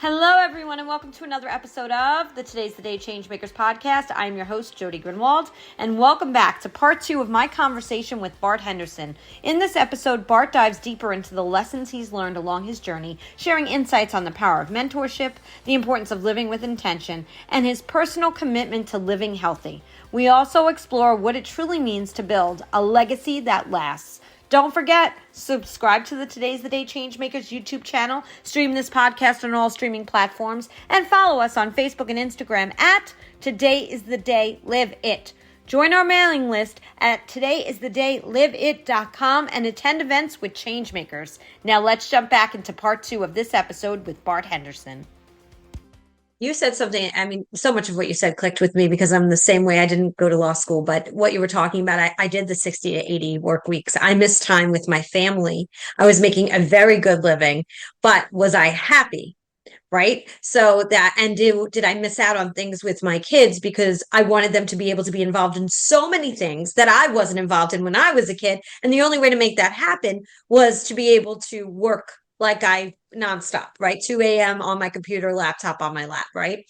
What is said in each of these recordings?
Hello, everyone, and welcome to another episode of the Today's the Day Changemakers podcast. I'm your host, Jody Grunwald, and welcome back to part 2 of my conversation with Bart Henderson. In this episode, Bart dives deeper into the lessons he's learned along his journey, sharing insights on the power of mentorship, the importance of living with intention, and his personal commitment to living healthy. We also explore what it truly means to build a legacy that lasts. Don't forget, subscribe to the Today's the Day Changemakers YouTube channel, stream this podcast on all streaming platforms, and follow us on Facebook and Instagram at Today is the Day Live It. Join our mailing list at todayisthedayliveit.com and attend events with Changemakers. Now let's jump back into part 2 of this episode with Bart Henderson. You said something, so much of what you said clicked with me because I'm the same way. I didn't go to law school, but what you were talking about, I did the 60 to 80 work weeks. I missed time with my family. I was making a very good living, but was I happy? Right? So that, and did I miss out on things with my kids because I wanted them to be able to be involved in so many things that I wasn't involved in when I was a kid. And the only way to make that happen was to be able to work like I nonstop, right? 2 a.m. on my computer, laptop on my lap, right?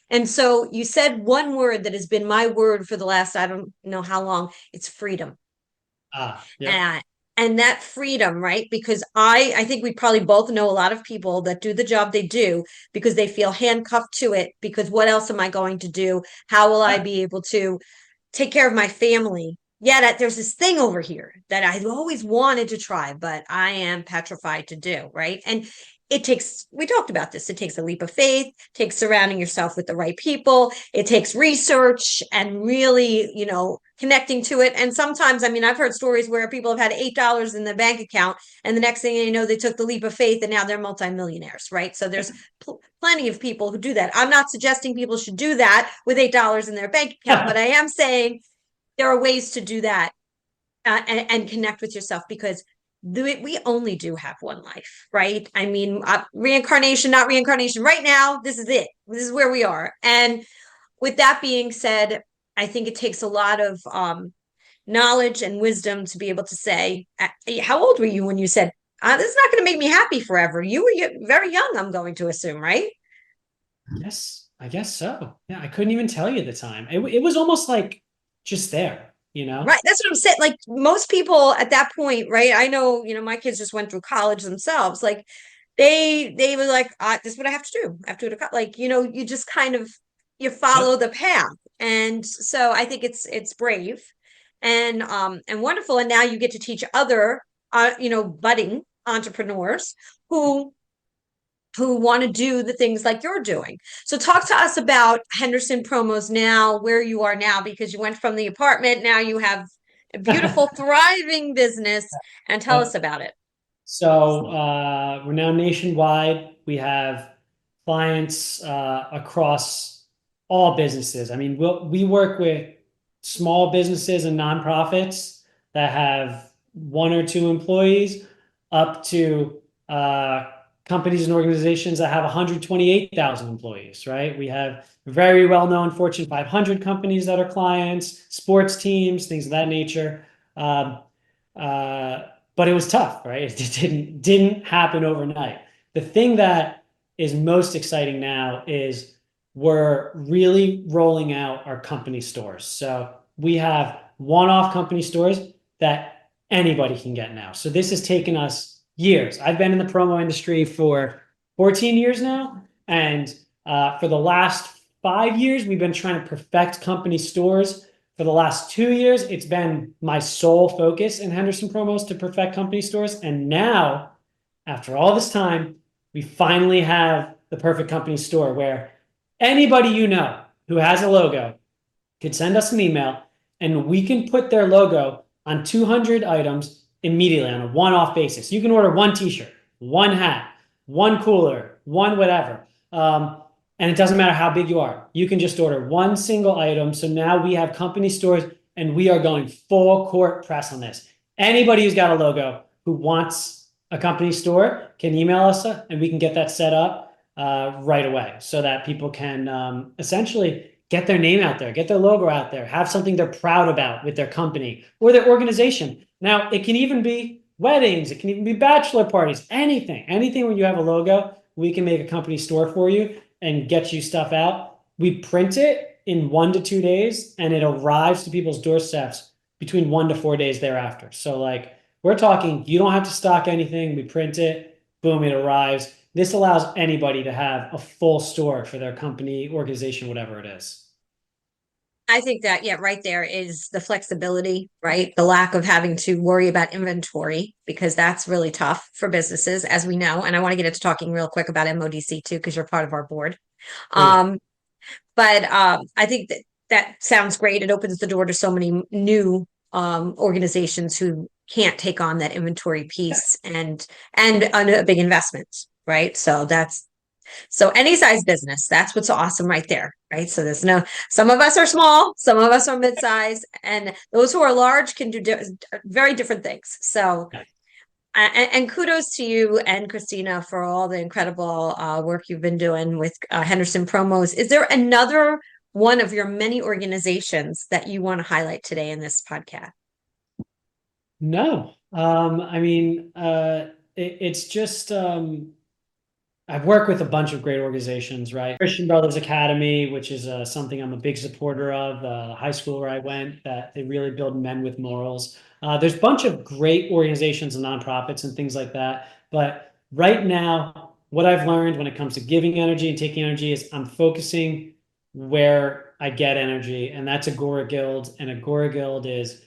And so you said one word that has been my word for the last, I don't know how long, it's freedom. Yeah. And that freedom, right? Because I think we probably both know a lot of people that do the job they do because they feel handcuffed to it. Because what else am I going to do? How will I be able to take care of my family? Yeah, there's this thing over here that I've always wanted to try, but I am petrified to do, right? And we talked about this, it takes a leap of faith, takes surrounding yourself with the right people, it takes research and really, connecting to it. And sometimes, I've heard stories where people have had $8 in the bank account, and the next thing you know, they took the leap of faith and now they're multimillionaires, right? So there's plenty of people who do that. I'm not suggesting people should do that with $8 in their bank account, but I am saying there are ways to do that and connect with yourself because we only do have one life, right? Reincarnation, not reincarnation. Right now, this is it. This is where we are. And with that being said, I think it takes a lot of knowledge and wisdom to be able to say, how old were you when you said, this is not going to make me happy forever? You were very young, I'm going to assume, right? Yes, I guess so. Yeah, I couldn't even tell you the time. It was almost like just there, you know? Right. That's what I'm saying. Like most people at that point, right? I know, my kids just went through college themselves. Like they were like, this is what I have to do. I have to go to college. Like, you just kind of you follow Yep. the path. And so I think it's brave and wonderful. And now you get to teach other budding entrepreneurs who want to do the things like you're doing. So talk to us about Henderson Promos now, where you are now, because you went from the apartment, now you have a beautiful, thriving business, and tell us Yep. about it. So we're now nationwide. We have clients across all businesses. We work with small businesses and nonprofits that have 1 or 2 employees up to companies and organizations that have 128,000 employees, right? We have very well-known Fortune 500 companies that are clients, sports teams, things of that nature. Um, but it was tough, right? It didn't happen overnight. The thing that is most exciting now is we're really rolling out our company stores. So we have one-off company stores that anybody can get now. So this has taken us years. I've been in the promo industry for 14 years now. And for the last 5 years, we've been trying to perfect company stores. For the last 2 years, it's been my sole focus in Henderson Promos to perfect company stores. And now, after all this time, we finally have the perfect company store where anybody who has a logo could send us an email and we can put their logo on 200 items immediately on a one-off basis. You can order one t-shirt, one hat, one cooler, one whatever. And it doesn't matter how big you are. You can just order one single item. So now we have company stores and we are going full court press on this. Anybody who's got a logo who wants a company store can email us and we can get that set up right away so that people can essentially get their name out there, get their logo out there, have something they're proud about with their company or their organization. Now, it can even be weddings, it can even be bachelor parties, anything when you have a logo, we can make a company store for you and get you stuff out. We print it in 1 to 2 days and it arrives to people's doorsteps between 1 to 4 days thereafter. So like we're talking, you don't have to stock anything. We print it, boom, it arrives. This allows anybody to have a full store for their company, organization, whatever it is. I think that, yeah, right there is the flexibility, right? The lack of having to worry about inventory because that's really tough for businesses, as we know. And I want to get into talking real quick about MODC too, because you're part of our board. Please. But I think that that sounds great. It opens the door to so many new organizations who can't take on that inventory piece and a big investment, right? So any size business, that's what's awesome right there, right? So there's no, some of us are small, some of us are mid-size, and those who are large can do very different things. So, and kudos to you and Christina for all the incredible work you've been doing with Henderson Promos. Is there another one of your many organizations that you want to highlight today in this podcast? No, I mean, it's just, I've worked with a bunch of great organizations, right? Christian Brothers Academy, which is something I'm a big supporter of, high school where I went, that they really build men with morals. There's a bunch of great organizations and nonprofits and things like that. But right now, what I've learned when it comes to giving energy and taking energy is I'm focusing where I get energy, and that's Agora Guild. And Agora Guild is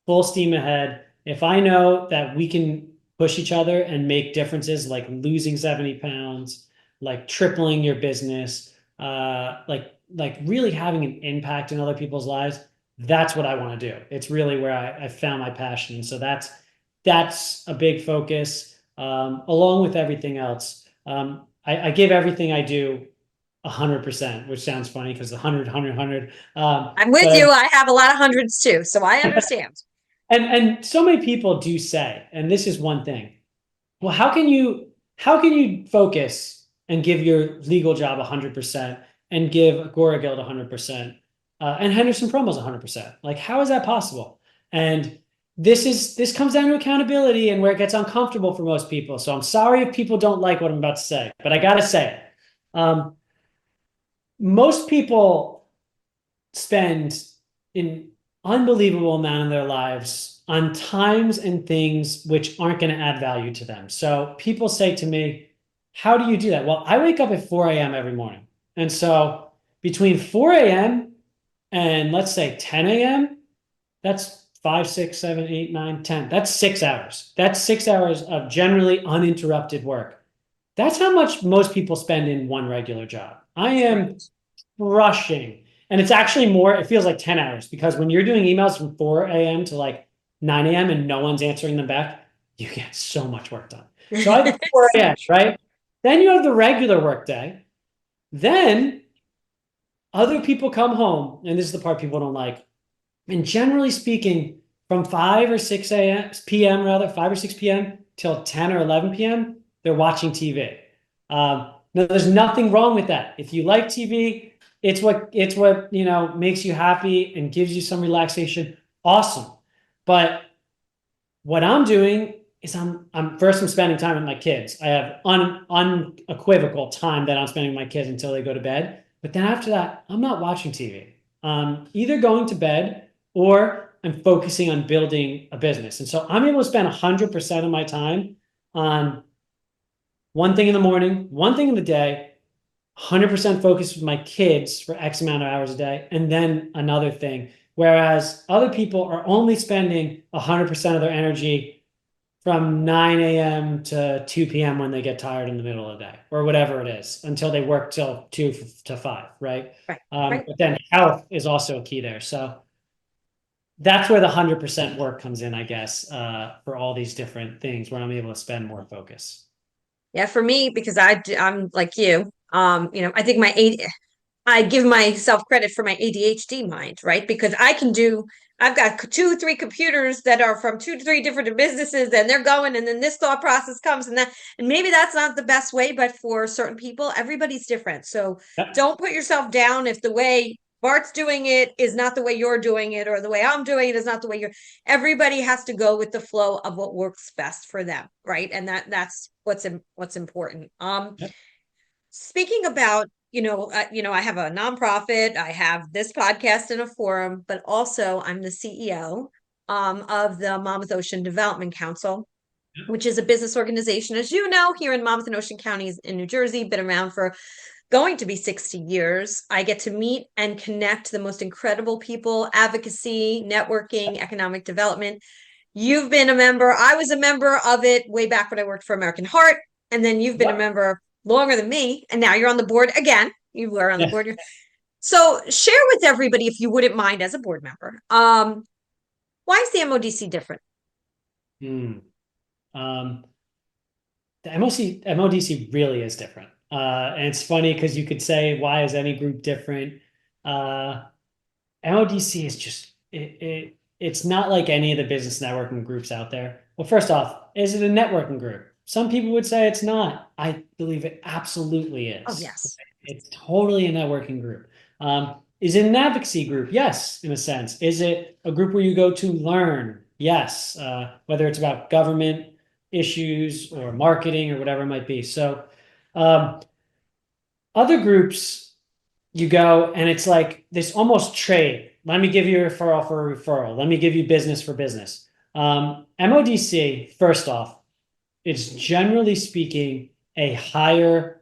full steam ahead. If I know that we can push each other and make differences like losing 70 pounds, like tripling your business, like really having an impact in other people's lives, that's what I want to do. It's really where I found my passion. So that's a big focus, along with everything else. I give everything I do 100%, which sounds funny because 100, 100, 100. I'm with you. I have a lot of hundreds too, so I understand. And so many people do say, and this is one thing, well, how can you focus and give your legal job 100% and give Agora Guild 100% and Henderson Promos 100%? Like, how is that possible? And this comes down to accountability and where it gets uncomfortable for most people. So I'm sorry if people don't like what I'm about to say, but I gotta say it. Most people spend an unbelievable amount of their lives on times and things which aren't going to add value to them. So people say to me, how do you do that? Well, I wake up at 4 a.m. every morning. And so between 4 a.m. and let's say 10 a.m., that's 5, 6, 7, 8, 9, 10. That's 6 hours. That's 6 hours of generally uninterrupted work. That's how much most people spend in one regular job. I am rushing. And it's actually more, it feels like 10 hours because when you're doing emails from 4 a.m. to like 9 a.m. and no one's answering them back, you get so much work done. So I do 4 a.m., right? Then you have the regular work day. Then other people come home, and this is the part people don't like. And generally speaking, from 5 or 6 a.m. p.m. rather, 5 or 6 p.m. till 10 or 11 p.m., they're watching TV. Now, there's nothing wrong with that. If you like TV, it's what makes you happy and gives you some relaxation. Awesome. But what I'm doing is I'm spending time with my kids. I have unequivocal time that I'm spending with my kids until they go to bed. But then after that, I'm not watching TV. I'm either going to bed or I'm focusing on building a business. And so I'm able to spend 100% of my time on one thing in the morning, one thing in the day, 100% focused with my kids for X amount of hours a day, and then another thing. Whereas other people are only spending 100% of their energy from 9 a.m. to 2 p.m. when they get tired in the middle of the day or whatever it is until they work till 2 to 5, right? Right. But then health is also a key there. So that's where the 100% work comes in, I guess, for all these different things where I'm able to spend more focus. Yeah, for me, because I'm like you, I think I give myself credit for my ADHD mind, right? Because I've got 2, 3 computers that are from 2 to 3 different businesses and they're going, and then this thought process comes and maybe that's not the best way, but for certain people, everybody's different. So Yep. don't put yourself down if the way Bart's doing it is not the way you're doing it, or the way I'm doing it is not the way you're. Everybody has to go with the flow of what works best for them, right? And that's what's important. Yep. Speaking about, I have a nonprofit, I have this podcast and a forum, but also I'm the CEO of the Monmouth Ocean Development Council, which is a business organization, as you know, here in Monmouth and Ocean counties in New Jersey, been around for going to be 60 years. I get to meet and connect the most incredible people, advocacy, networking, economic development. You've been a member. I was a member of it way back when I worked for American Heart. And then you've been a Yep. member longer than me. And now you're on the board again. You were on the Yes. board. So share with everybody, if you wouldn't mind, as a board member, why is the MODC different? Hmm. The MODC really is different. And it's funny because you could say, why is any group different? MODC is just it's not like any of the business networking groups out there. Well, first off, is it a networking group? Some people would say it's not. I believe it absolutely is. Oh, yes. It's totally a networking group. Is it an advocacy group? Yes, in a sense. Is it a group where you go to learn? Yes. Whether it's about government issues or marketing or whatever it might be. So other groups, you go and it's like this almost trade. Let me give you a referral for a referral. Let me give you business for business. MODC, first off, it's generally speaking a higher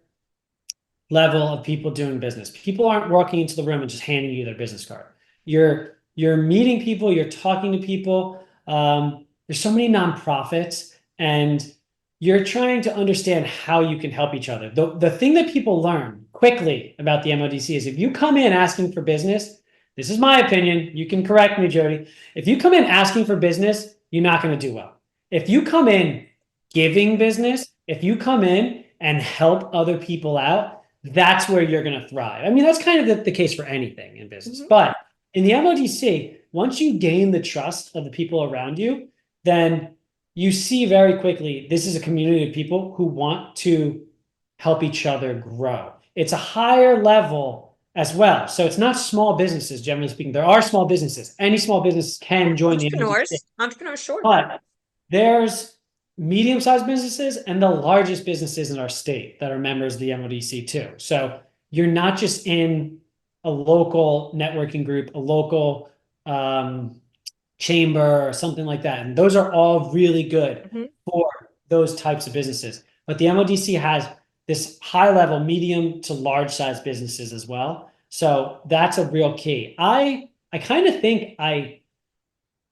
level of people doing business. People aren't walking into the room and just handing you their business card. You're meeting people, you're talking to people. There's so many nonprofits, and you're trying to understand how you can help each other. The thing that people learn quickly about the MODC is if you come in asking for business, this is my opinion, you can correct me, Jody. If you come in asking for business, you're not going to do well. If you come in giving business, if you come in and help other people out, that's where you're going to thrive. I mean, that's kind of the case for anything in business. But in the MODC, once you gain the trust of the people around you, then you see very quickly this is a community of people who want to help each other grow. It's a higher level as well. So it's not small businesses, generally speaking. There are small businesses. Any small business can join the MODC. Entrepreneurs, sure. But there's medium-sized businesses and the largest businesses in our state that are members of the MODC too. So you're not just in a local networking group, a local chamber or something like that. And those are all really good for those types of businesses. But the MODC has this high level, medium to large size businesses as well. So that's a real key. I kind of think I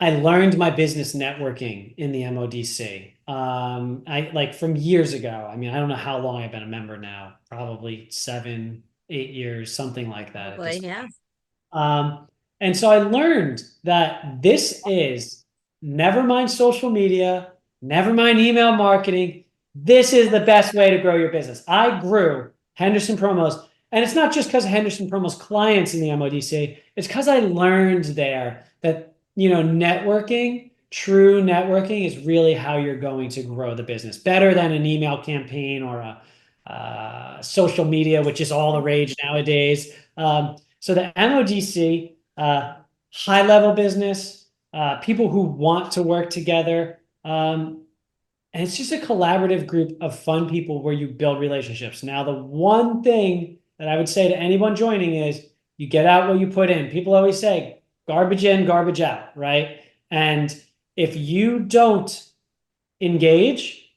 learned my business networking in the MODC. I like from years ago. I mean, I don't know how long I've been a member now, probably 7, 8 years, something like that. Probably, yeah. And so I learned that this is never mind social media, never mind email marketing. This is the best way to grow your business. I grew Henderson Promos, and it's not just because of Henderson Promos clients in the MODC. It's because I learned there that, networking, true networking is really how you're going to grow the business better than an email campaign or a social media, which is all the rage nowadays. So the MODC, high level business, people who want to work together. And it's just a collaborative group of fun people where you build relationships. Now, the one thing that I would say to anyone joining is you get out what you put in. People always say garbage in, garbage out, right? And if you don't engage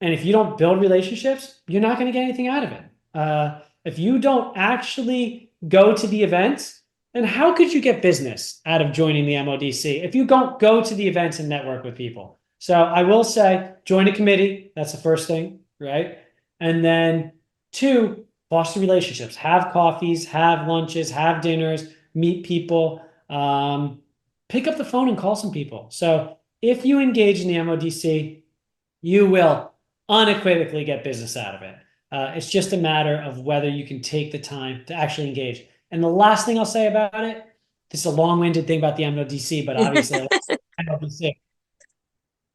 and if you don't build relationships, you're not going to get anything out of it. If you don't actually go to the events, then how could you get business out of joining the MODC if you don't go to the events and network with people? So I will say, join a committee. That's the first thing, right? And then 2, foster relationships. Have coffees, have lunches, have dinners, meet people. Pick up the phone and call some people. So if you engage in the MODC, you will unequivocally get business out of it. It's just a matter of whether you can take the time to actually engage. And the last thing I'll say about it, this is a long-winded thing about the MODC, but obviously MODC,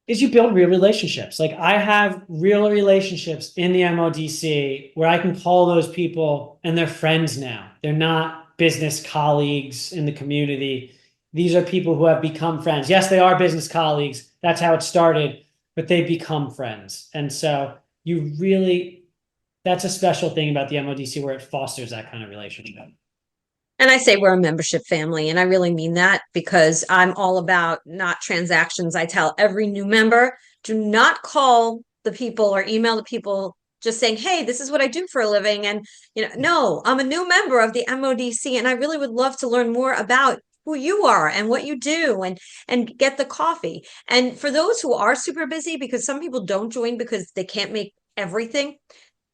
is you build real relationships. Like I have real relationships in the MODC where I can call those people and they're friends now. They're not business colleagues in the community. These are people who have become friends. Yes, they are business colleagues. That's how it started, but they've become friends. And so that's a special thing about the MODC where it fosters that kind of relationship. And I say we're a membership family, and I really mean that because I'm all about not transactions. I tell every new member, do not call the people or email the people just saying, hey, this is what I do for a living. And, no, I'm a new member of the MODC, and I really would love to learn more about who you are and what you do and get the coffee. And for those who are super busy, because some people don't join because they can't make everything,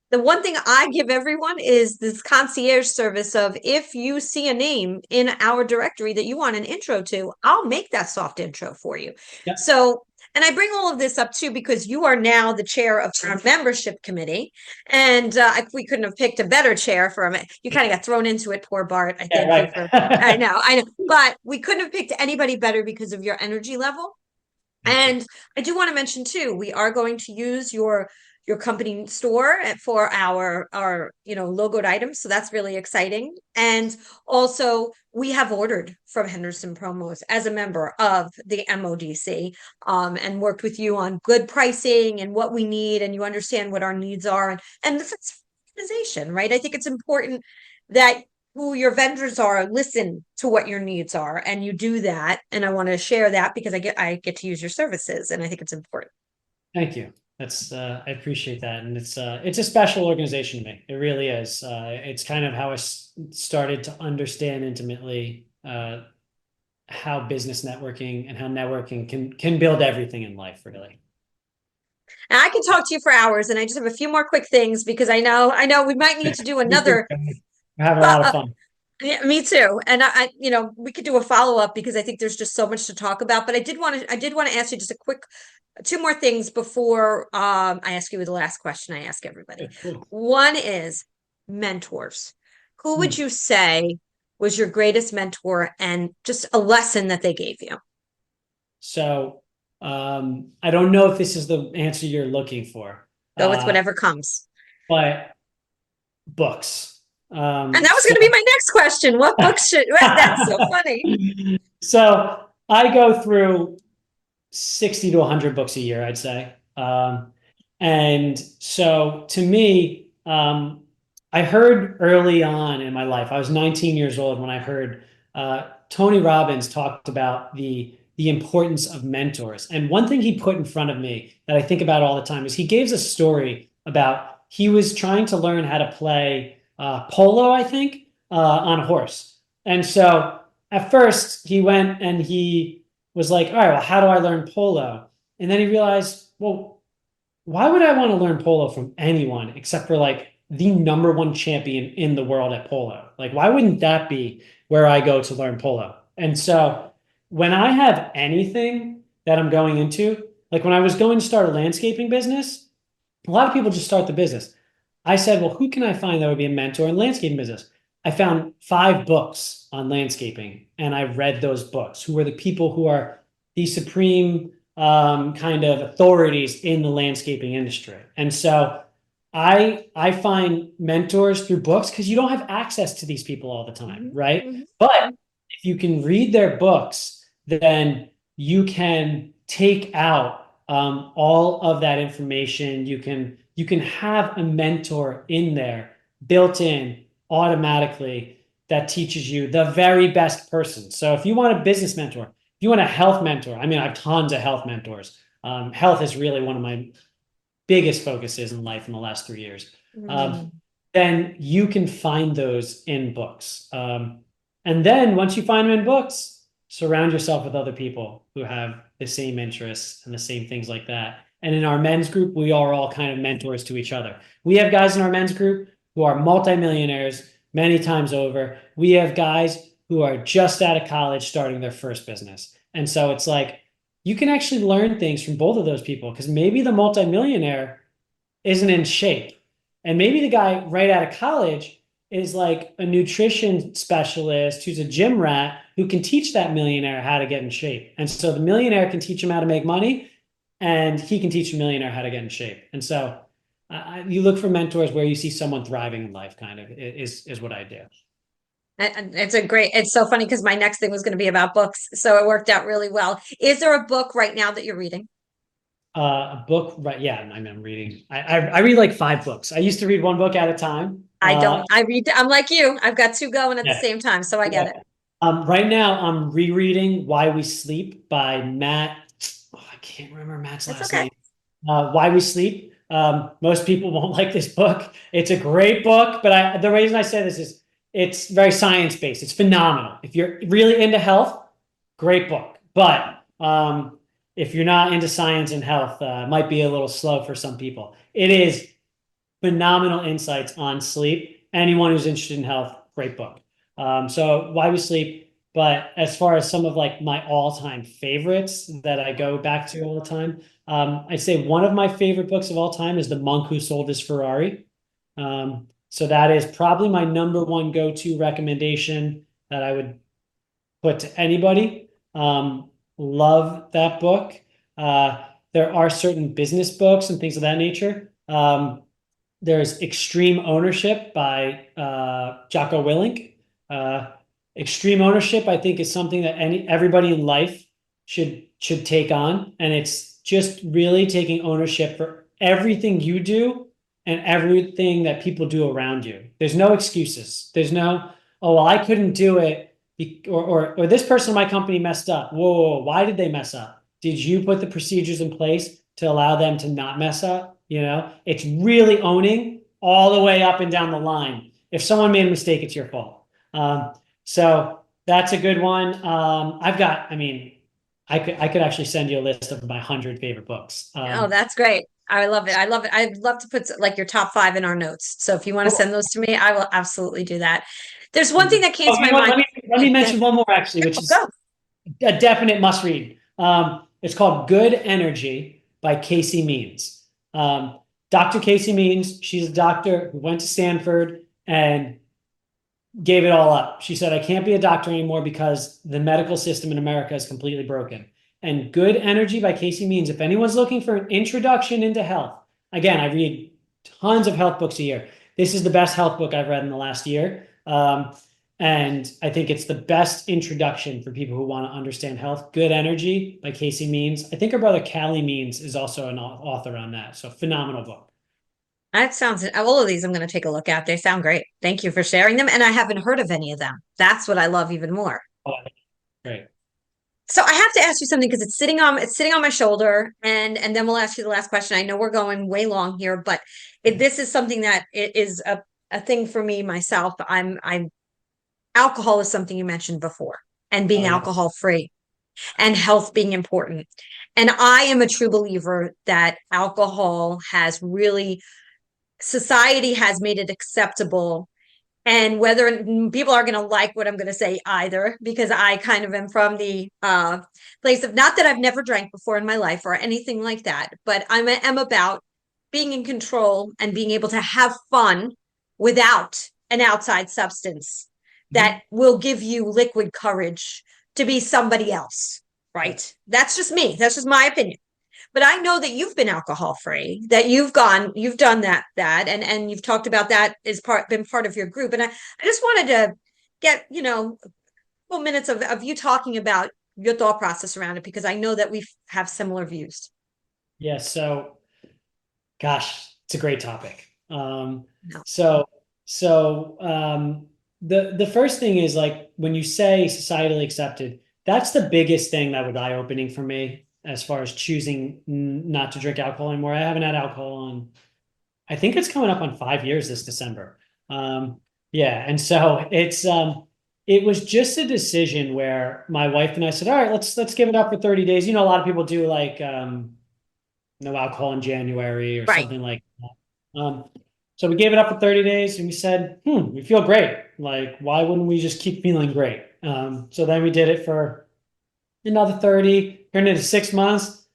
the one thing I give everyone is this concierge service of if you see a name in our directory that you want an intro to, I'll make that soft intro for you. Yeah. So, and I bring all of this up too because you are now the chair of our membership committee, and we couldn't have picked a better chair for him. You kind of got thrown into it, poor Bart. I thank you for. I know, but we couldn't have picked anybody better because of your energy level. And I do want to mention too, we are going to use your company store for our logoed items, so that's really exciting. And also we have ordered from Henderson Promos as a member of the MODC, and worked with you on good pricing and what we need, and you understand what our needs are, and this is organization, right? I think it's important that who your vendors are listen to what your needs are, and you do that, and I want to share that because I get to use your services, and I think it's important. Thank you. That's I appreciate that, and it's a special organization to me. It really is. It's kind of how I started to understand intimately how business networking and how networking can build everything in life, really. And I can talk to you for hours, and I just have a few more quick things because I know we might need to do another. We're having a lot of fun. Yeah, me too. And I we could do a follow-up because I think there's just so much to talk about. But I did want to ask you just a quick two more things before I ask you the last question I ask everybody. One is mentors. Who would you say was your greatest mentor and just a lesson that they gave you? So I don't know if this is the answer you're looking for. Go with whatever comes. But books. And that was going to be my next question. What books should that's so funny. So I go through 60 to 100 books a year, I'd say. And so to me, I heard early on in my life, I was 19 years old when I heard Tony Robbins talked about the importance of mentors. And one thing he put in front of me that I think about all the time is he gave a story about he was trying to learn how to play polo, I think, on a horse. And so at first he went and he was like, all right, well, how do I learn polo? And then he realized, well, why would I want to learn polo from anyone except for like the number one champion in the world at polo? Like, why wouldn't that be where I go to learn polo? And so when I have anything that I'm going into, like when I was going to start a landscaping business, a lot of people just start the business. I said, well, who can I find that would be a mentor in landscaping business? I found 5 books on landscaping, and I read those books. Who are the people who are the supreme kind of authorities in the landscaping industry? And so I find mentors through books because you don't have access to these people all the time, right? Mm-hmm. But if you can read their books, then you can take out all of that information. You can have a mentor in there built in automatically that teaches you the very best person. So if you want a business mentor, if you want a health mentor, I mean, I have tons of health mentors. Health is really one of my biggest focuses in life in the last 3 years. Then you can find those in books. And then once you find them in books, surround yourself with other people who have the same interests and the same things like that. And in our men's group, we are all kind of mentors to each other. We have guys in our men's group who are multimillionaires many times over. We have guys who are just out of college starting their first business. And so it's like, you can actually learn things from both of those people because maybe the multimillionaire isn't in shape. And maybe the guy right out of college is like a nutrition specialist who's a gym rat who can teach that millionaire how to get in shape. And so the millionaire can teach him how to make money, and he can teach a millionaire how to get in shape. And so you look for mentors where you see someone thriving in life, kind of is what I do. And it's so funny because my next thing was going to be about books. So it worked out really well. Is there a book right now that you're reading? A book, right? Yeah, I'm reading. I read like 5 books. I used to read one book at a time. I don't, I read, I'm like you. I've got two going at the Yeah, same time. So I get yeah. it. Right now I'm rereading Why We Sleep by Matt. Oh, I can't remember Matt's That's last okay. name. Why We Sleep. Most people won't like this book. It's a great book, but the reason I say this is it's very science based. It's phenomenal. If you're really into health, great book. But if you're not into science and health, it might be a little slow for some people. It is phenomenal insights on sleep. Anyone who's interested in health, great book. So Why We Sleep. But as far as some of like my all-time favorites that I go back to all the time, I'd say one of my favorite books of all time is The Monk Who Sold His Ferrari. So that is probably my number one go-to recommendation that I would put to anybody. Love that book. There are certain business books and things of that nature. There's Extreme Ownership by Jocko Willink. Uh, Extreme ownership, I think, is something that everybody in life should take on, and it's just really taking ownership for everything you do and everything that people do around you. There's no excuses. There's no, oh well, I couldn't do it, or this person in my company messed up. Whoa, why did they mess up? Did you put the procedures in place to allow them to not mess up? It's really owning all the way up and down the line. If someone made a mistake, it's your fault. So that's a good one. I mean, I could actually send you a list of my 100 favorite books. Oh, that's great. I love it. I love it. I'd love to put like your top five in our notes. So if you want to send those to me, I will absolutely do that. There's one thing that came Oh, to you my know what? mind. Let me mention one more actually, which is Go. a definite must read. It's called Good Energy by Casey Means. Dr. Casey Means, she's a doctor who went to Stanford and gave it all up. She said, I can't be a doctor anymore because the medical system in America is completely broken. And Good Energy by Casey Means, if anyone's looking for an introduction into health, again, I read tons of health books a year. This is the best health book I've read in the last year. And I think it's the best introduction for people who want to understand health. Good Energy by Casey Means. I think her brother Callie Means is also an author on that. So phenomenal book. That sounds, all of these I'm going to take a look at. They sound great. Thank you for sharing them. And I haven't heard of any of them. That's what I love even more. Oh, great. So I have to ask you something because it's sitting on my shoulder, and then we'll ask you the last question. I know we're going way long here, but this is something that it is a thing for me myself. I'm alcohol is something you mentioned before, and being Oh, yeah. alcohol free and health being important. And I am a true believer that alcohol has really society has made it acceptable, and whether people are going to like what I'm going to say either, because I kind of am from the place of, not that I've never drank before in my life or anything like that, but am about being in control and being able to have fun without an outside substance Mhm. that will give you liquid courage to be somebody else, Yep. right? That's just me. That's just my opinion. But I know that you've been alcohol free, that you've done and you've talked about that as been part of your group. And I just wanted to get, a couple minutes of you talking about your thought process around it, because I know that we have similar views. Yeah. So gosh, it's a great topic. No. So the first thing is like when you say societally accepted, that's the biggest thing that was eye-opening for me as far as choosing not to drink alcohol anymore. I haven't had alcohol in, I think it's coming up on 5 years this December. Yeah, and so it was just a decision where my wife and I said, all right, let's give it up for 30 days. A lot of people do like no alcohol in January or Right. something like that. So we gave it up for 30 days and we said, we feel great. Like, why wouldn't we just keep feeling great? So then we did it for another 30, turned into 6 months,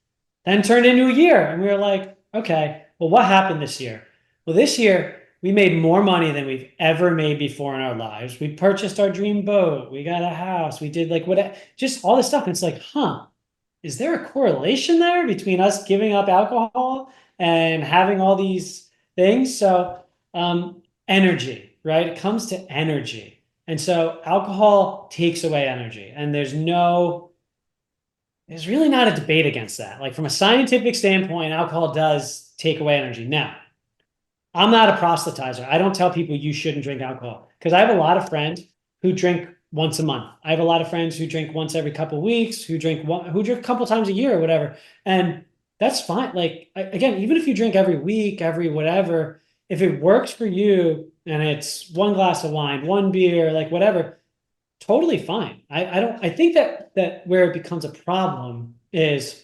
then turned into a year. And we were like, okay, well, what happened this year? Well, this year we made more money than we've ever made before in our lives. We purchased our dream boat. We got a house. We did like what, just all this stuff. And it's like, is there a correlation there between us giving up alcohol and having all these things? So, energy, right? It comes to energy. And so alcohol takes away energy, and there's really not a debate against that. Like from a scientific standpoint, alcohol does take away energy. Now, I'm not a proselytizer. I don't tell people you shouldn't drink alcohol because I have a lot of friends who drink once a month. I have a lot of friends who drink once every couple of weeks, who drink a couple times a year or whatever. And that's fine. Like again, even if you drink every week, every whatever, if it works for you and it's one glass of wine, one beer, like whatever, totally fine. I think that where it becomes a problem is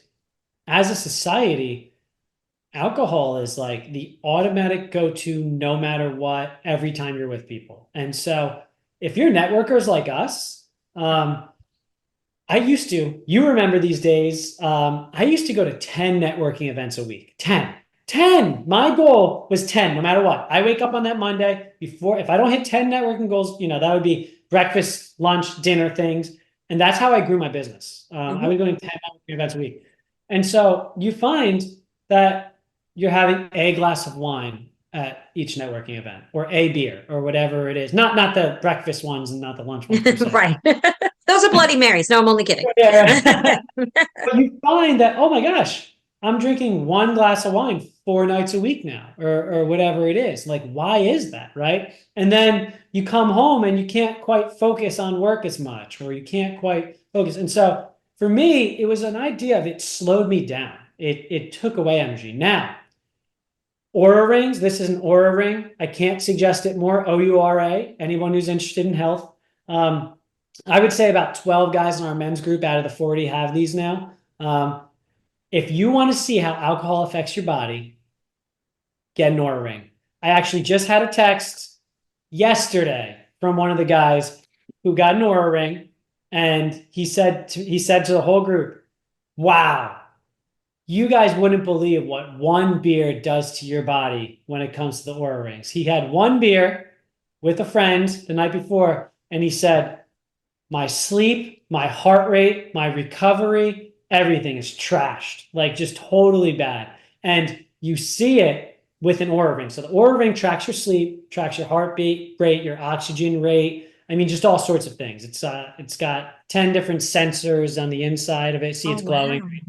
as a society, alcohol is like the automatic go-to no matter what every time you're with people. And so if you're networkers like us, I used to, you remember these days, I used to go to 10 networking events a week. 10. 10. My goal was 10, no matter what. I wake up on that Monday before, if I don't hit 10 networking goals, that would be breakfast, lunch, dinner things. And that's how I grew my business. I was going 10 networking events a week. And so you find that you're having a glass of wine at each networking event or a beer or whatever it is. Not the breakfast ones and not the lunch ones per se. Right. Those are Bloody Marys. No, I'm only kidding. Yeah, right. But you find that, oh my gosh, I'm drinking one glass of wine 4 nights a week now, or whatever it is. Like, why is that, right? And then you come home and you can't quite focus on work as much, or you can't quite focus. And so for me, it was an idea of it slowed me down. It took away energy. Now, Aura rings. This is an Aura ring. I can't suggest it more. OURA. Anyone who's interested in health. I would say about 12 guys in our men's group out of the 40 have these now. If you want to see how alcohol affects your body, get an Aura ring. I actually just had a text yesterday from one of the guys who got an Aura ring, and he said to the whole group, "Wow, you guys wouldn't believe what one beer does to your body when it comes to the Aura rings." He had one beer with a friend the night before, and he said, "My sleep, my heart rate, my recovery, everything is trashed, like just totally bad." And you see it with an Aura ring. So the Aura ring tracks your sleep, tracks your heartbeat rate, your oxygen rate. I mean, just all sorts of things. It's got 10 different sensors on the inside of it. See, it's glowing.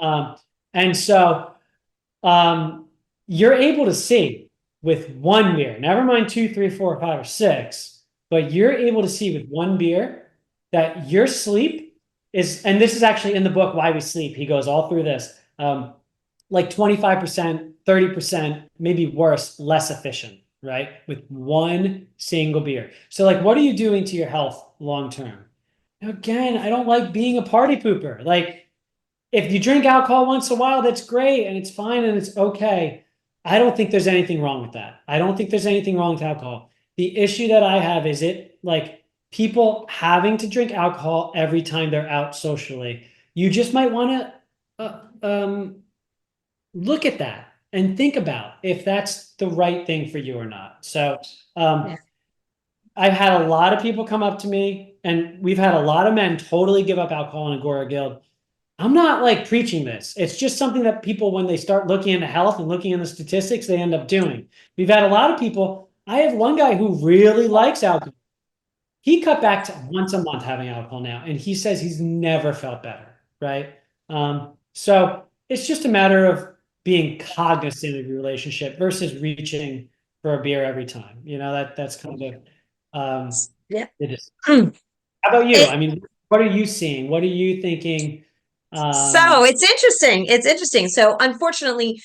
And so you're able to see with one beer, never mind 2, 3, 4, 5, or 6, but you're able to see with one beer that your sleep is, and this is actually in the book, Why We Sleep. He goes all through this, like 25%, 30%, maybe worse, less efficient, right? With one single beer. So like, what are you doing to your health long-term? Again, I don't like being a party pooper. Like, if you drink alcohol once in a while, that's great and it's fine and it's okay. I don't think there's anything wrong with that. I don't think there's anything wrong with alcohol. The issue that I have is it like people having to drink alcohol every time they're out socially. You just might want to look at that and think about if that's the right thing for you or not. So Yeah. I've had a lot of people come up to me, and we've had a lot of men totally give up alcohol in Agora Guild. I'm not like preaching this. It's just something that people, when they start looking into health and looking into statistics, they end up doing. We've had a lot of people. I have one guy who really likes alcohol. He cut back to once a month having alcohol now, and he says he's never felt better, right? So it's just a matter of being cognizant of your relationship versus reaching for a beer every time. That's kind of Yeah. it is. How about you? It, I mean, what are you seeing? What are you thinking? so it's interesting. It's interesting. So unfortunately,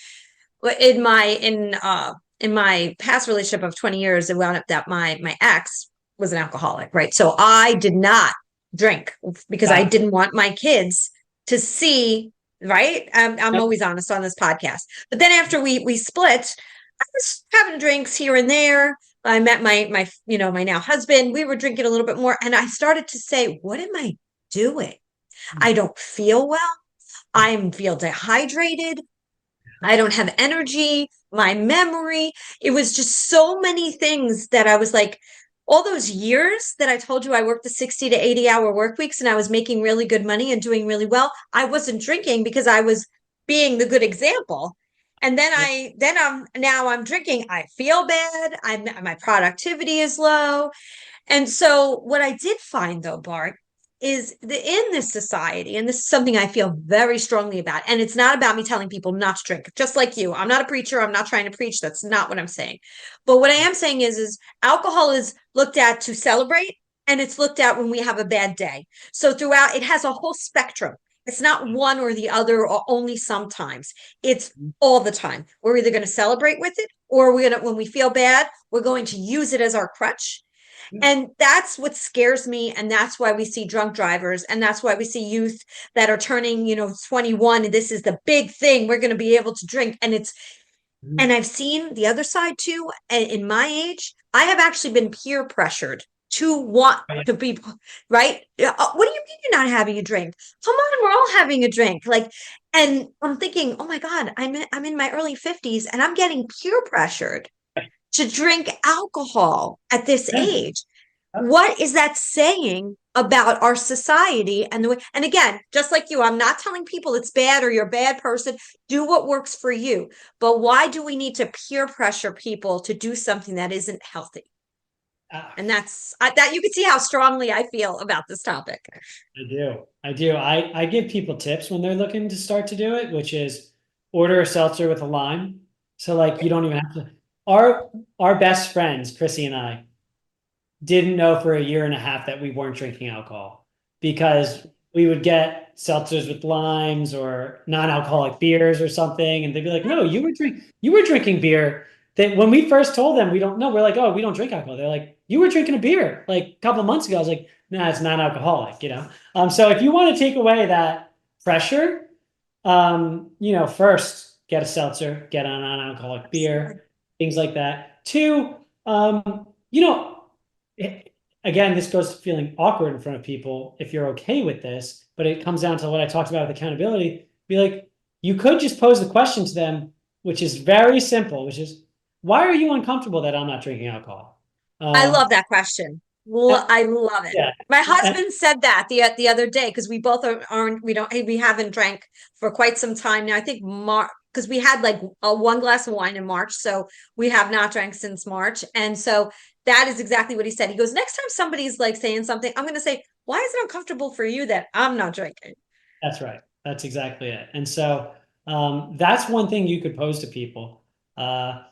in my past relationship of 20 years, it wound up that my ex was an alcoholic, right? So I did not drink because I didn't want my kids to see, right? I'm always honest on this podcast. But then after we split, I was having drinks here and there. I met my now husband. We were drinking a little bit more, and I started to say, "What am I doing? I don't feel well. I feel dehydrated. I don't have energy, my memory." It was just so many things that I was like, all those years that I told you I worked the 60 to 80-hour work weeks and I was making really good money and doing really well. I wasn't drinking because I was being the good example. And then I'm drinking. I feel bad. My productivity is low. And so what I did find though, Bart, is in this society, and this is something I feel very strongly about, and it's not about me telling people not to drink, just like you. I'm not a preacher. I'm not trying to preach. That's not what I'm saying. But what I am saying is alcohol is looked at to celebrate, and it's looked at when we have a bad day. So throughout, it has a whole spectrum. It's not one or the other or only sometimes. It's all the time. We're either going to celebrate with it or we're going to, when we feel bad, we're going to use it as our crutch, and that's what scares me. And that's why we see drunk drivers. And that's why we see youth that are turning, 21. And this is the big thing. We're going to be able to drink. And I've seen the other side too. And in my age, I have actually been peer pressured to want Right. to be right. What do you mean you're not having a drink? Come on, we're all having a drink. Like, and I'm thinking, oh my God, I'm in my early 50s and I'm getting peer pressured to drink alcohol at this Yeah. age. What is that saying about our society and the way? And again, just like you, I'm not telling people it's bad or you're a bad person. Do what works for you. But why do we need to peer pressure people to do something that isn't healthy? Ah, And that you can see how strongly I feel about this topic. I do. I do. I give people tips when they're looking to start to do it, which is order a seltzer with a lime. So like you don't even have to. Our best friends, Chrissy and I, didn't know for a year and a half that we weren't drinking alcohol because we would get seltzers with limes or non-alcoholic beers or something, and they'd be like, "No, you were drinking beer." That when we first told them we don't know, we're like, "Oh, we don't drink alcohol." They're like, "You were drinking a beer like a couple of months ago." I was like, "Nah, it's non-alcoholic." So if you want to take away that pressure, first get a seltzer, get a non-alcoholic beer, things like that. Two, you know again, this goes to feeling awkward in front of people if you're okay with this, but it comes down to what I talked about with accountability. Be like, you could just pose the question to them, which is very simple, which is, why are you uncomfortable that I'm not drinking alcohol? I Um, love that question. uh, I love it. yeah, My and husband said that the other day because we both aren't we haven't drank for quite some time now. I think March because we had like one glass of wine in March, so we have not drank since March. And so that is exactly what he said. He goes, next time somebody's like saying something, I'm going to say, why is it uncomfortable for you that I'm not drinking? that's right. That's exactly it. And so that's one thing you could pose to people. Uh,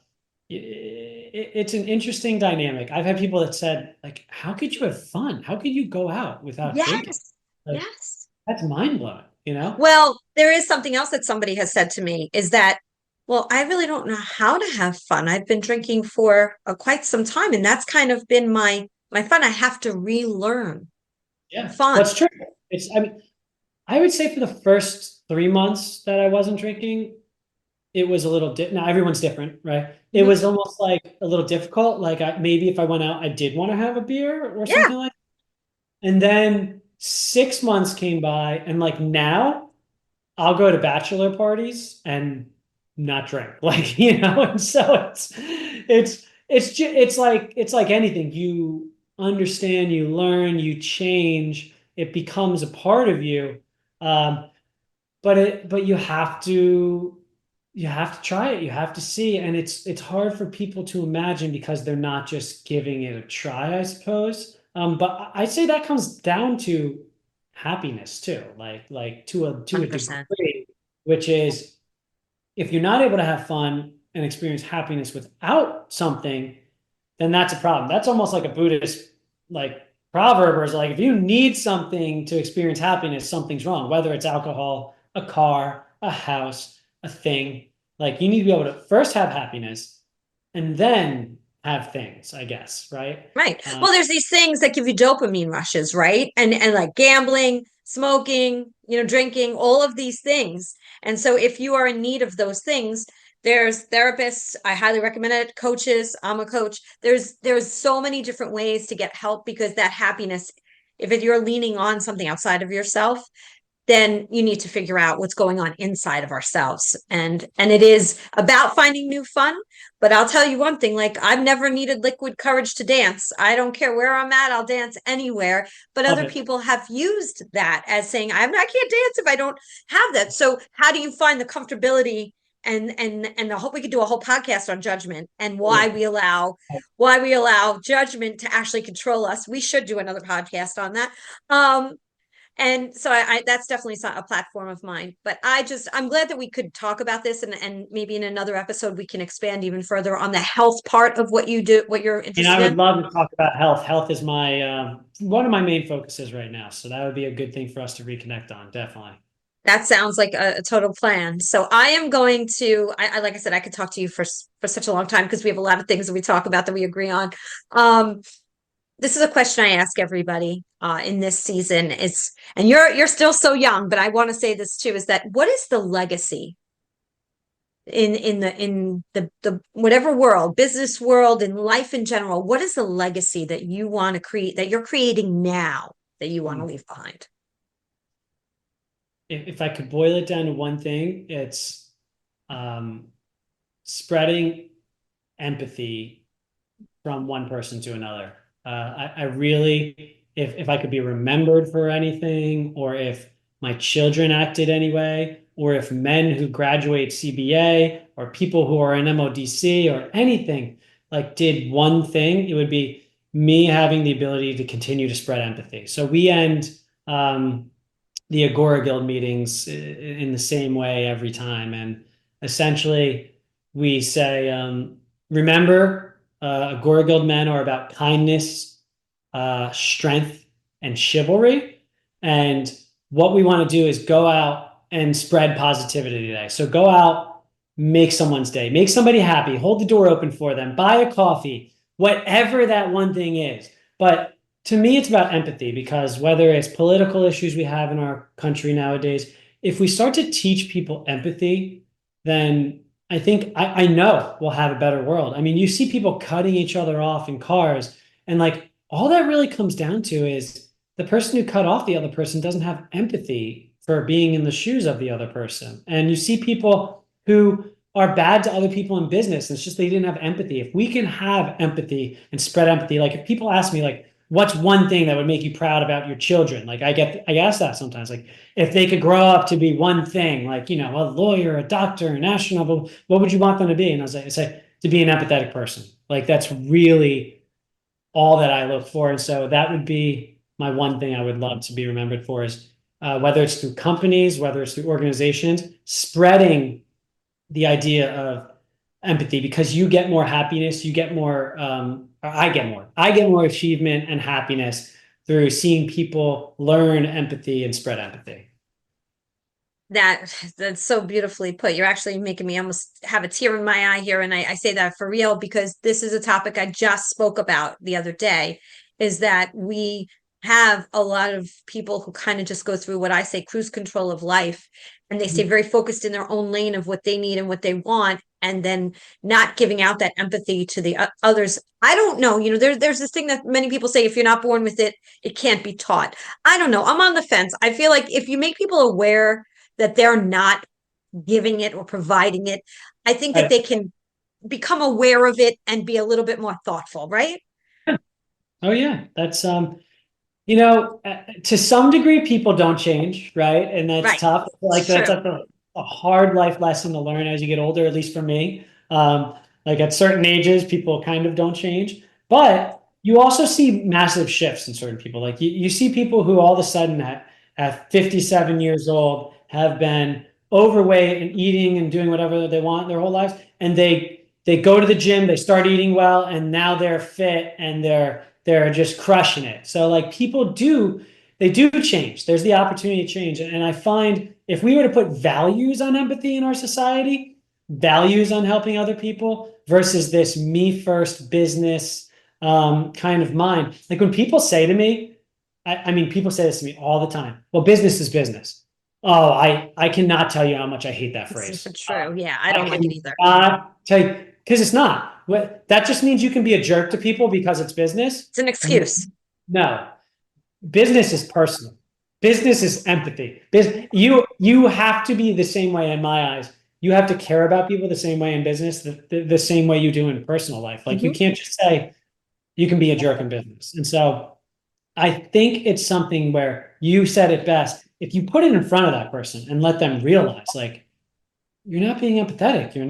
it's an interesting dynamic. I've had people that said, like, how could you have fun? How could you go out without drinking? Yes, Like, yes. that's mind blowing? Well, there is something else that somebody has said to me is that, well, I really don't know how to have fun. I've been drinking for quite some time, and that's kind of been my fun. I have to relearn Yeah. fun. What's true? I mean, I would say for the first 3 months that I wasn't drinking, it was a little now everyone's different, right? It Mhm. was almost like a little difficult. Like maybe if I went out, I did want to have a beer or Yeah, something like that. And then 6 months came by, and like now I'll go to bachelor parties and not drink. And so it's like anything. You understand, you learn, you change, it becomes a part of you. Um, but you have to try it, you have to see, and it's hard for people to imagine because they're not just giving it a try, I suppose. But I'd say that comes down to happiness too, like to a 100%. degree, which is if you're not able to have fun and experience happiness without something, then that's a problem. That's almost like a Buddhist like proverb, or is like if you need something to experience happiness, something's wrong. Whether it's alcohol, a car, a house, a thing, like you need to be able to first have happiness and then have things, I guess, right? Right. Uh, Well, there's these things that give you dopamine rushes, right? And like gambling, smoking, drinking, all of these things. And so if you are in need of those things, there's therapists, I highly recommend it, coaches, I'm a coach. There's so many different ways to get help because that happiness, if you're leaning on something outside of yourself, then you need to figure out what's going on inside of ourselves, and it is about finding new fun. But I'll tell you one thing, like I've never needed liquid courage to dance. I don't care where I'm at, I'll dance anywhere. But love other it. people have used that as saying I can't dance if I don't have that. So how do you find the comfortability and I hope we could do a whole podcast on judgment and Yeah. why we allow judgment to actually control us. We should do another podcast on that. Um, and so that's definitely a platform of mine. But I'm glad that we could talk about this, and maybe in another episode we can expand even further on the health part of what you do, what you're And I interested would in. love to talk about health. Health is my one of my main focuses right now. So that would be a good thing for us to reconnect on, definitely. That sounds like a total plan. So I am going to, like I said, I could talk to you for such a long time because we have a lot of things that we talk about that we agree on. Um, this is a question I ask everybody in this season is, and you're still so young, but I want to say this too, is that what is the legacy in the whatever world, business world, in life in general? What is the legacy that you want to create, that you're creating now, that you want to leave behind? If I could boil it down to one thing, it's um, spreading empathy from one person to another. I really, if I could be remembered for anything, or if my children acted anyway, or if men who graduate CBA or people who are in MODC or anything like did one thing, it would be me having the ability to continue to spread empathy. So we end the Agora Guild meetings in the same way every time. And essentially, we say, remember, Agora Guild men are about kindness, strength, and chivalry. And what we want to do is go out and spread positivity today. So go out, make someone's day, make somebody happy, hold the door open for them, buy a coffee, whatever that one thing is. But to me, it's about empathy, because whether it's political issues we have in our country nowadays, if we start to teach people empathy, then I think I know we'll have a better world. I mean, you see people cutting each other off in cars, and like all that really comes down to is the person who cut off the other person doesn't have empathy for being in the shoes of the other person. And you see people who are bad to other people in business. It's just they didn't have empathy. If we can have empathy and spread empathy, like if people ask me, like, what's one thing that would make you proud about your children? Like I ask that sometimes, like if they could grow up to be one thing, like, you know, a lawyer, a doctor, an astronaut, what would you want them to be? And I say to be an empathetic person. Like that's really all that I look for. And so that would be my one thing I would love to be remembered for is whether it's through companies, whether it's through organizations, spreading the idea of empathy, because you get more happiness, you get more, I get more achievement and happiness through seeing people learn empathy and spread empathy. That's so beautifully put. You're actually making me almost have a tear in my eye here. And I say that for real because this is a topic I just spoke about the other day, is that we have a lot of people who kind of just go through what I say cruise control of life, and they stay very focused in their own lane of what they need and what they want, and then not giving out that empathy to the others. I don't know, there's this thing that many people say, if you're not born with it, it can't be taught. I don't know. I'm on the fence. I feel like if you make people aware that they're not giving it or providing it, I think that I, they can become aware of it and be a little bit more thoughtful, right? oh yeah, that's to some degree, people don't change, right? And that's Right. tough. Like It's that's true. a hard life lesson to learn as you get older, at least for me. Like at certain ages, people kind of don't change, but you also see massive shifts in certain people. Like you see people who all of a sudden at 57 years old have been overweight and eating and doing whatever they want their whole lives, and they go to the gym, they start eating well, and now they're fit and they're just crushing it. So like they do change. There's the opportunity to change. And I find if we were to put values on empathy in our society, values on helping other people versus this me first business kind of mind. Like when people say to me, I mean, people say this to me all the time. Well, business is business. Oh, I cannot tell you how much I hate that It's phrase. true. Yeah, I I don't like it either. cannot tell you because it's not. That just means you can be a jerk to people because it's business. It's an excuse. No, business is personal. Business is empathy. You have to be the same way in my eyes. You have to care about people the same way in business, the same way you do in personal life. Like you Mhm. can't just say you can be a jerk in business. And so I think it's something where you said it best. If you put it in front of that person and let them realize, like, you're not being empathetic. You're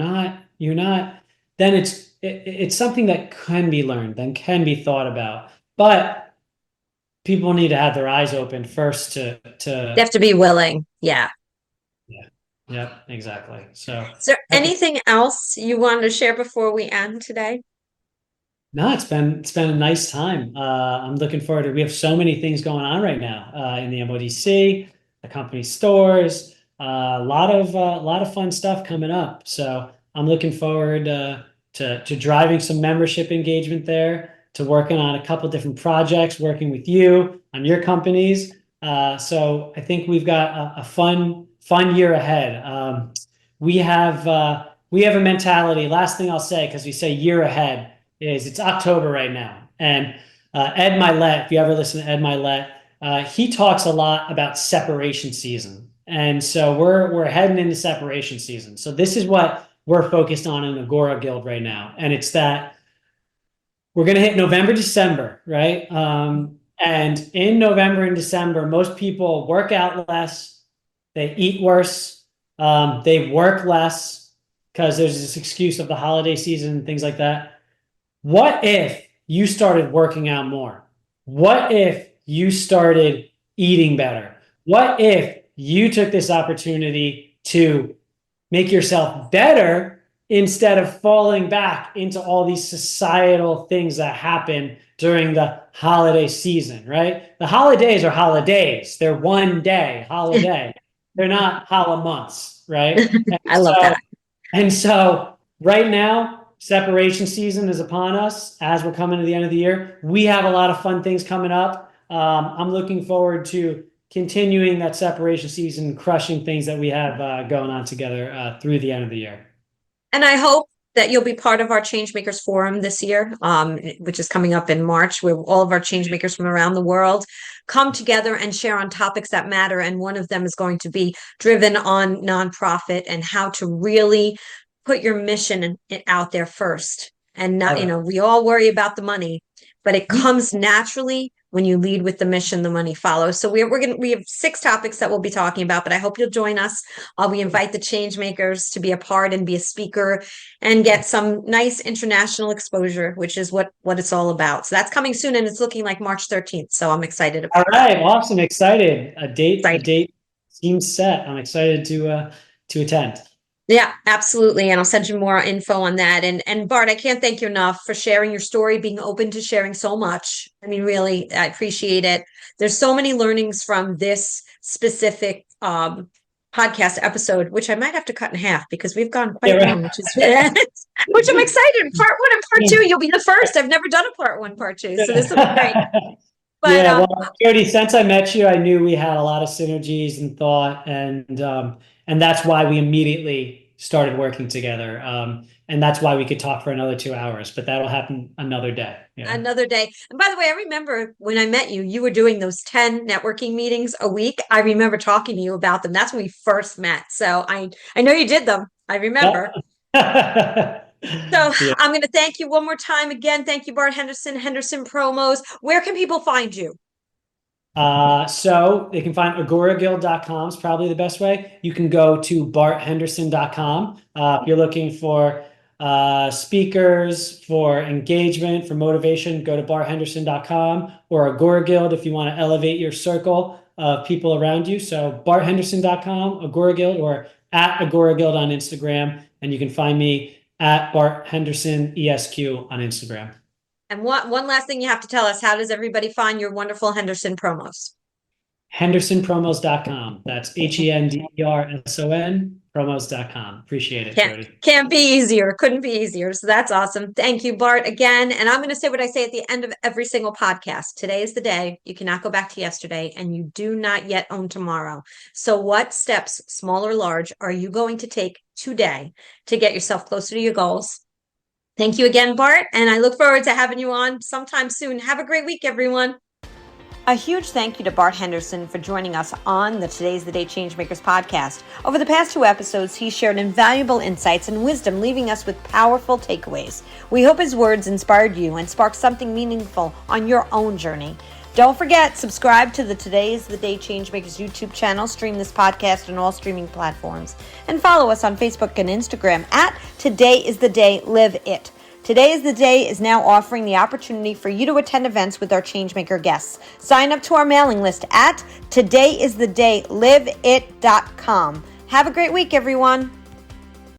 not, then it's something that can be learned, then can be thought about. But people need to have their eyes open first They to have to be willing. Yeah. yeah. Yep, exactly. So Is there that's anything else you wanted to share before we end today? no, it's been a nice time. I'm looking forward to. We have so many things going on right now in the MODC, the company stores, a lot of fun stuff coming up. So I'm looking forward to driving some membership engagement there, to working on a couple different projects, working with you on your companies. So I think we've got a fun year ahead. We have a mentality. Last thing I'll say, because we say year ahead, is it's October right now. And Ed Milet, if you ever listen to Ed Milet, he talks a lot about separation season. And so we're heading into separation season. So this is what we're focused on in Agora Guild right now. And it's that we're going to hit November, December, right? And in November and December, most people work out less, they eat worse, they work less because there's this excuse of the holiday season and things like that. What if you started working out more? What if you started eating better? What if you took this opportunity to make yourself better instead of falling back into all these societal things that happen during the holiday season, right? The holidays are holidays. They're one day holiday. They're not holiday months, right? And I love so that. and so right now, separation season is upon us as we're coming to the end of the year. We have a lot of fun things coming up. I'm looking forward to continuing that separation season, crushing things that we have going on together through the end of the year. And I hope that you'll be part of our Changemakers Forum this year, which is coming up in March, where all of our changemakers from around the world come together and share on topics that matter. And one of them is going to be driven on nonprofit and how to really put your mission out there first. And not, Love it. we all worry about the money, but it comes naturally when you lead with the mission, the money follows. So we have 6 topics that we'll be talking about, but I hope you'll join us. We invite the change makers to be a part and be a speaker and get some nice international exposure, which is what it's all about. So that's coming soon, and it's looking like March 13th. So I'm excited All about that. right, awesome, excited. A Right. date seems set. I'm excited to attend. Yeah, absolutely. And I'll send you more info on that. And Bart, I can't thank you enough for sharing your story, being open to sharing so much. I mean, really, I appreciate it. There's so many learnings from this specific podcast episode, which I might have to cut in half because we've gone Yeah, quite long, which is which I'm excited. Part 1 and part 2, you'll be the first. I've never done a part 1, part 2. So this will be great. But Yeah, well, Jody, since I met you, I knew we had a lot of synergies and thought, and that's why we immediately started working together. And that's why we could talk for another 2 hours, but that'll happen another day. Yeah. another day. And by the way, I remember when I met you, you were doing those 10 networking meetings a week. I remember talking to you about them. That's when we first met. So I know you did them. I remember. So Yeah. I'm going to thank you one more time again. Thank you, Bart Henderson, Henderson Promos. Where can people find you? So they can find agoraguild.com is probably the best way. You can go to barthenderson.com. If you're looking for speakers, for engagement, for motivation, go to barthenderson.com, or Agora Guild if you want to elevate your circle of people around you. So barthenderson.com, Agora Guild, or at Agora Guild on Instagram. And you can find me at Bart Henderson ESQ on Instagram. And one last thing you have to tell us, how does everybody find your wonderful Henderson Promos? HendersonPromos.com. That's HenderSon promos.com. Appreciate it, Jody. Can't be easier. Couldn't be easier. So that's awesome. Thank you, Bart, again. And I'm going to say what I say at the end of every single podcast. Today is the day. You cannot go back to yesterday, and you do not yet own tomorrow. So what steps, small or large, are you going to take today to get yourself closer to your goals? Thank you again, Bart. And I look forward to having you on sometime soon. Have a great week, everyone. A huge thank you to Bart Henderson for joining us on the Today's the Day Changemakers podcast. Over the past 2 episodes, he shared invaluable insights and wisdom, leaving us with powerful takeaways. We hope his words inspired you and sparked something meaningful on your own journey. Don't forget, subscribe to the Today is the Day Changemakers YouTube channel, stream this podcast on all streaming platforms, and follow us on Facebook and Instagram at Today is the Day Live It. Today is the Day is now offering the opportunity for you to attend events with our Changemaker guests. Sign up to our mailing list at todayisthedayliveit.com. Have a great week, everyone.